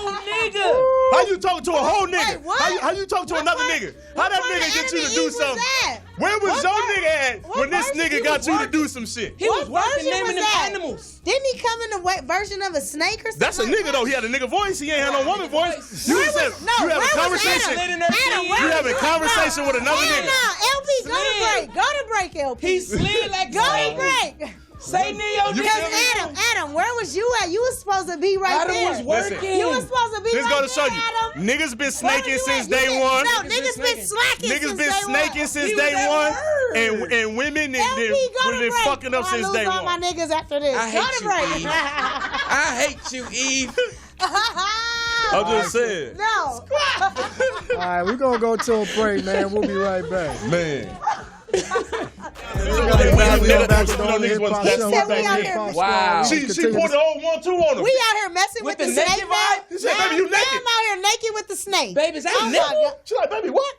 How you talking to a whole nigga? How you talking to another nigga? How that nigga get you to do something? Where was your nigga at when this nigga got you to do some shit? He was working naming them animals. Didn't he come in the version of a snake or something? That's a nigga though. He had a nigga voice. He ain't had no woman voice. You have a conversation. You have a conversation with another nigga. LP, go to break. Go to break, LP. He slid like go to break. Say Neo. Because Adam, where was you at? You was supposed to be right there. Adam was working. You was supposed to be right there, This gotta show you. Adam. Niggas been snaking since day one. No, niggas been slacking Niggas been snaking since day one. And women been fucking up since day one. All my niggas after this. I hate you, Eve. I hate you, Eve. I'm just saying. No. All right, we're going to go to a break, man. We'll be right back. Man. Wow. She pulled the old 1-2 on him. We out here messing with the snake vibe. She said, baby, you naked. I'm out here naked with the snake. Baby, is that nipple? She like, baby, what?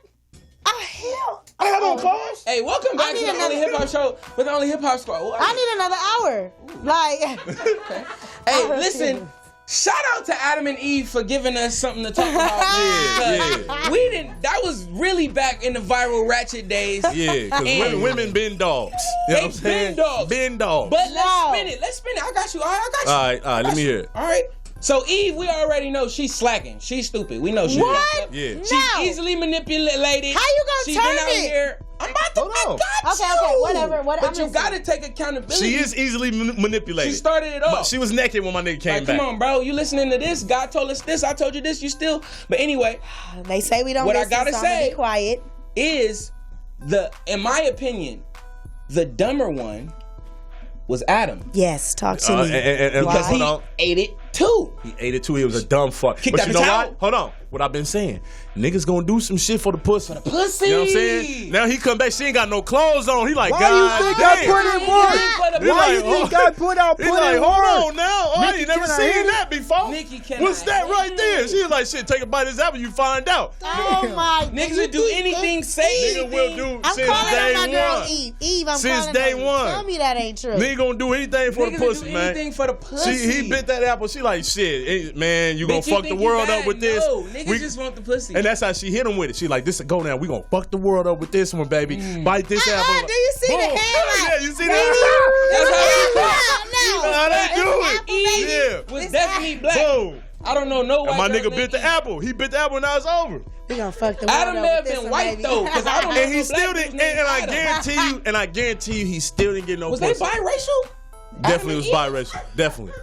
Hell. I had on clothes. Hey, welcome back to the Only Hip Hop Show with the Only Hip Hop Squad. I need another hour. Like. Okay. Hey, listen. Shout out to Adam and Eve for giving us something to talk about. We didn't. That was really back in the viral ratchet days. Yeah, because women been dogs. You know what I'm saying? Been dogs. But let's spin it. I got you. All right. All right. Let me hear it. All right. So Eve, we already know she's slacking. She's stupid. We know she. What? Yeah. She's easily manipulated. How you gonna She's turn been out it? here. I'm about to. Hold on. Okay, whatever. But you gotta take accountability. She is easily manipulated. She started it off. But she was naked when my nigga came back. Come on, bro. You listening to this? God told us this. I told you this. You still. But anyway, they say we don't. What listen, I gotta so say be quiet. Is in my opinion, the dumber one was Adam. Yes, talk to me. Because he ate it. too. He ate it too. He was a dumb fuck. But you know what? Hold on. What I've been saying. Niggas gonna do some shit for the pussy. For the pussy. You know what I'm saying? Now he come back, she ain't got no clothes on. He like, why God you think damn. I put in work? Why you think I put out He like, hold on now. Oh, I ain't never seen that before. Nikki, what's that right there? She was like, shit, take a bite of this apple, you find out. Oh my. Niggas will do anything, say Nigga will do I'm since calling day my girl one. Eve, I'm Since calling day her. one. Tell me that ain't true. Nigga gonna do anything for the pussy, man. Anything for the pussy. He bit that apple. She like, shit, man, you gonna fuck the world up with this? No, niggas just want the pussy. And that's how she hit him with it. She like, this go now. We gonna fuck the world up with this one, baby. Bite this apple. Do you see the headlight? Yeah, you see that? That's how they do it. Yeah. Was definitely black. Boom. I don't know no white And my girl nigga bit the Eve. apple. He bit the apple and now it's over. We gonna fuck the world Adam up may have with been this white one, baby. though, because I don't know And he no still black didn't. dude named And I guarantee you, he still didn't get no Was pussy. they biracial? Definitely was Adam and biracial. Definitely.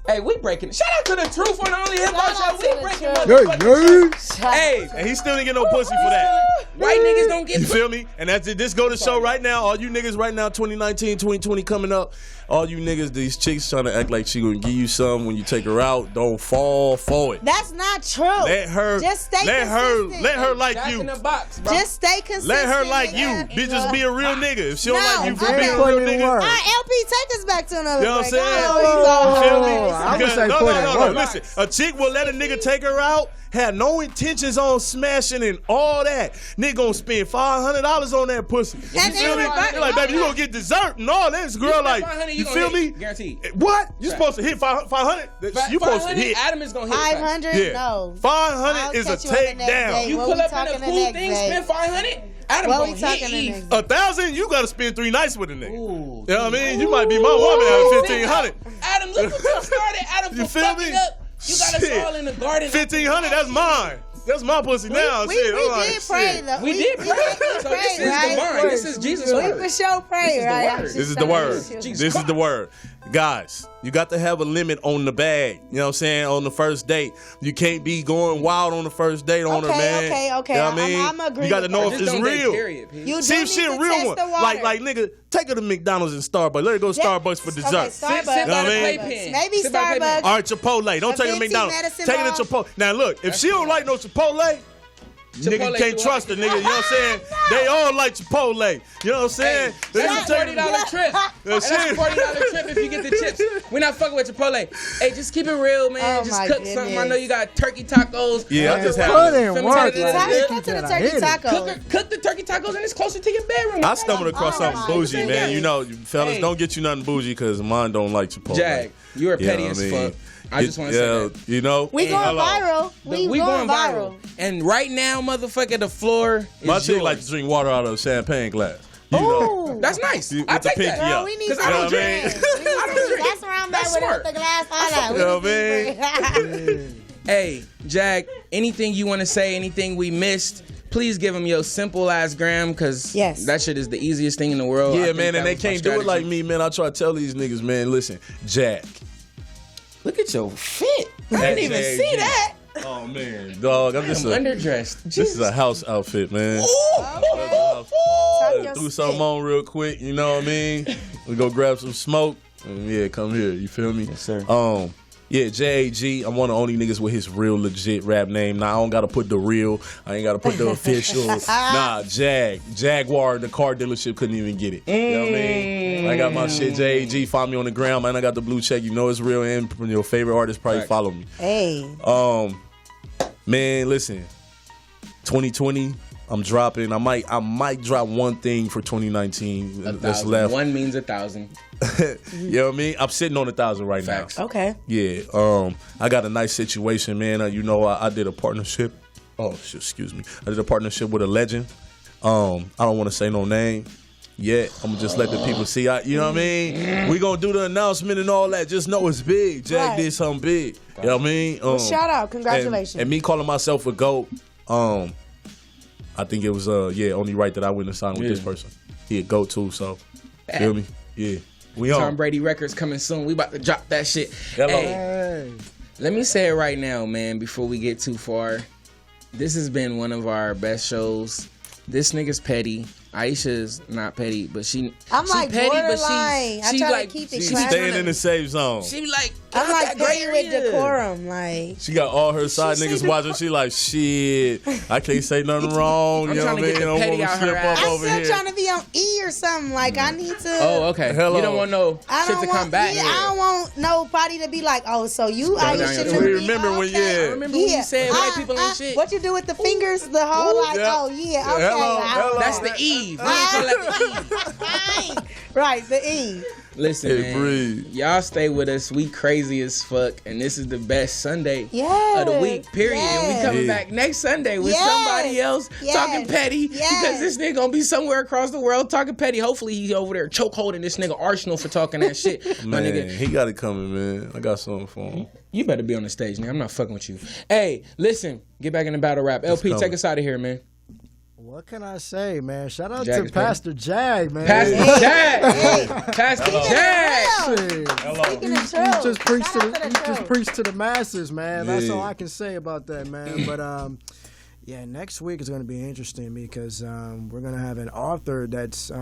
Hey, we breaking it. Shout out to the truth on the only hip hop Shout out show. to We the breaking truth. motherfucking truth. Hey, And he still didn't get no pussy for that. white niggas don't get You feel me? And that's this go to show right now. All you niggas right now, 2019, 2020 coming up. All you niggas, these chicks trying to act like she gonna give you some when you take her out. Don't fall for it. That's not true. Let her. Just stay Let consistent. her like Jack you. in the box, bro. Just stay consistent. Let her like you. and, Bitches be a real nigga. If she don't No, like you for okay. being a real Put in nigga. work. All right, LP, take us back to another You know what I'm break. saying? Oh, You feel me? I would Because- say no, put in work. Listen, a chick will let a nigga take her out, have no intentions on smashing and all that. Nigga gonna spend $500 on that pussy. You And feel me? then You're like, baby, you gonna get dessert and all that. This girl like, you feel me? Guaranteed. What? You supposed to hit 500? You supposed to hit. Adam is gonna hit 500? Yeah. No. 500 is a catch you on the next takedown. day. You What pull we up in talking a the cool next thing, day? spend 500. Adam What gonna we hit talking the Eve. next day? 1,000, you gotta spend 3 nights with a nigga. Ooh. You know what I mean? You might be my woman at 1,500. Adam, look what you started. Adam, You for feel fucking me? up. You got us Shit. all in the garden. 1,500, that's mine. That's my pussy now. We Shit. I'm like, did pray shit. though. We did pray. So this is right? divine. This is Jesus' We word. for sure pray, right? This is the word. Jesus This is the word. Guys, you got to have a limit on the bag. You know what I'm saying? On the first date. You can't be going wild on the first date on her, man. Okay. You know what I mean? I'm agree You got to with know that. if Just it's don't date, real. period, Pete. You See do if she need a to real test one. the water. Like nigga, take her to McDonald's and Starbucks. Let her go to Starbucks for dessert. Okay, Sit Starbucks. by the You know what I mean? playpen. Maybe Sit by the playpen. Starbucks. All right, Chipotle. Don't A take her to 15 McDonald's. medicine Take her ball. to Chipotle. Now look, if she don't like no Chipotle, nigga Chipotle can't do trust her, it. nigga. You know what I'm saying? They all like Chipotle. You know what I'm saying? Hey, that's a $40 trip. That's a $40 trip if you get the chips. We're not fucking with Chipotle. Hey, just keep it real, man. Oh, just my cook goodness. something. I know you got turkey tacos. Yeah, I just had Put it. in From work. Turkey like, Talk Yeah. to the I turkey hit it. taco. Cook the turkey tacos and it's closer to your bedroom. I stumbled across Oh, something my bougie, man. goodness. You know, fellas, Hey. don't get you nothing bougie because mine don't like Chipotle. Jag, you are You know petty what as I mean? fuck. I just want to say that. You know, We going hello. viral. We going viral. And right now, motherfucker, the floor is My chick yours. like to drink water out of a champagne glass. You know, Ooh. That's nice. with I the take pinky that. up. We need 'Cause some I don't drinks. drink. We need I don't some- drink. That's where I'm That's at with smart. the glass all that. You know what I mean? Hey, Jack, anything you want to say, anything we missed, please give them your simple ass gram, because Yes. that shit is the easiest thing in the world. I Yeah, think man, that and they was my can't do it like strategy. me, man. I try to tell these niggas, man, listen, Jack. Look at your fit. I That didn't even Jag. see that. Oh, man, dog, I'm just I'm underdressed. this is a house outfit, man. your Threw something stick. on real quick, you know what I mean? We go grab some smoke, and yeah, come here, you feel me? Yes, sir. Yeah, JAG, I'm one of the only niggas with his real legit rap name. Now, I don't got to put the real. I ain't got to put the official. Nah, Jaguar, the car dealership couldn't even get it. You know what I mean? I got my shit, JAG. Follow me on the ground, man. I got the blue check. You know it's real, and your favorite artist probably Right. follow me. Hey. Man, listen, 2020, I'm dropping. I might drop one thing for 2019 that's 1,000. left. One means 1,000. You know what I mean? I'm sitting on 1,000 right Facts. now. Okay. Yeah, I got a nice situation, man. You know, I did a partnership. Oh, shit, excuse me. I did a partnership with a legend. I don't want to say no name yet. I'm gonna just let the people see. You know what I mean? We gonna do the announcement and all that. Just know it's big. Jack Right. did something big. You know what I mean? Shout out. Congratulations. And me calling myself a GOAT. I think it was only right that I went and signed with this Yeah. person. He a GOAT too. So feel me? Yeah. We on. Tom Brady Records coming soon. We about to drop that shit. Hello. Hey, Hey. let me say it right now, man, before we get too far. This has been one of our best shows. This nigga's petty. Aisha's not petty, but she like petty, borderline. But I try like, to keep it she's classy. staying in the safe zone. She like, I'm like petty with decorum. Like she got all her side niggas watching. She like, shit, I can't say nothing wrong. You know what I mean? I don't want to slip up over here. I'm still trying to be on E or something. Like I need to. Oh, okay. Hello. You don't want no shit to come back. Yeah, I don't want nobody to be like, oh, so you Aisha. Remember when? Yeah. I remember when you said white people ain't shit. What you do with the fingers? The whole like, oh yeah, okay. Hello. That's the Eve. Right, the E. Listen, man, y'all stay with us. We crazy as fuck, and this is the best Sunday of the week, period. And we coming back next Sunday with somebody else talking petty because this nigga gonna be somewhere across the world talking petty. Hopefully he over there choke holding this nigga Arsenal for talking that shit. Man, nigga, he got it coming, man. I got something for him. You better be on the stage, nigga. I'm not fucking with you. Hey, listen, get back in the battle rap. LP, take us out of here, man. What can I say, man? Shout out to Pastor Jag, man. Pastor Jag. Pastor Jag. He just preached to the masses, man. That's all I can say about that, man. But yeah, next week is going to be interesting because we're going to have an author that's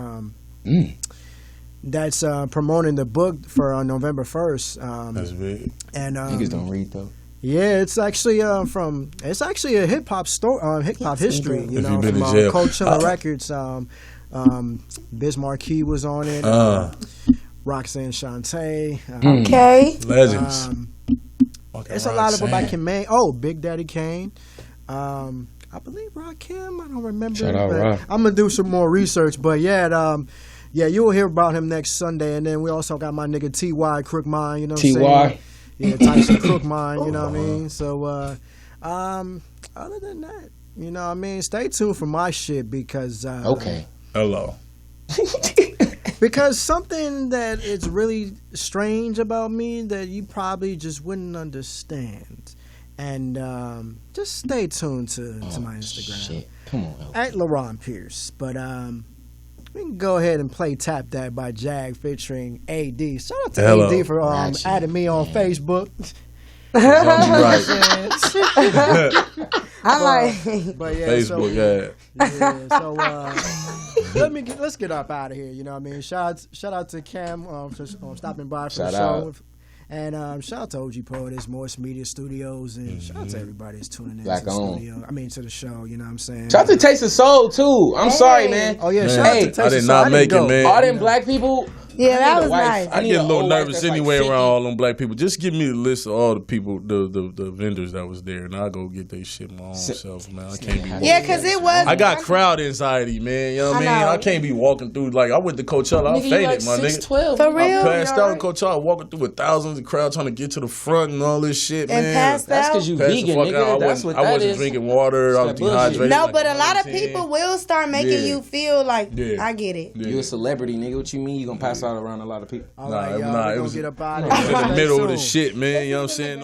promoting the book for November 1st. That's big. And niggas don't read though. Yeah, it's actually a hip hop history, you know, from Coachella Records. Biz Markie was on it. Roxanne Shante. Okay. Legends. It's a lot of them by Kane. Oh, Big Daddy Kane. I believe Rakim. I don't remember. Shout out Rock. I'm gonna do some more research, but yeah, you will hear about him next Sunday, and then we also got my nigga T.Y. Crook Mine. You know what I'm saying? Yeah, Tyson Crook Mine, you know what I mean? So, other than that, you know what I mean? Stay tuned for my shit because... okay. Hello. Because something that is really strange about me that you probably just wouldn't understand. And just stay tuned to my Instagram. Shit. Come on. At LaRon Pierce. But... we can go ahead and play Tap That by Jag featuring AD. Shout out to AD for adding me on Facebook. Right. But yeah, Facebook, let's get up out of here. You know what I mean? Shout out to Cam for stopping by for the show. And shout out to OG Poetess, Morris Media Studios, and shout out to everybody that's tuning in to the studio. I mean, to the show, you know what I'm saying? Shout out to Taste of Soul, too. I'm sorry, man. Oh, yeah, shout out to Taste of Soul. I did not make it, man. All them black people... Yeah, that was nice. I get a little nervous anyway around all them black people. Just give me the list of all the people, the vendors that was there, and I'll go get their shit my own self, man. I can't be. Yeah, because it was. I got crowd anxiety, man. You know what I mean? I can't be walking through like I went to Coachella. I fainted, my nigga. For real, I passed out in Coachella, walking through with thousands of crowd trying to get to the front and all this shit, man. And passed out. That's because you vegan, nigga. That's what that is. I wasn't drinking water. I was dehydrated. No, but a lot of people will start making you feel like I get it. You a celebrity, nigga. What you mean? You gonna pass out around a lot of people? All right, y'all, it was get up in out of here. the middle of the shit, man. You know what I'm saying?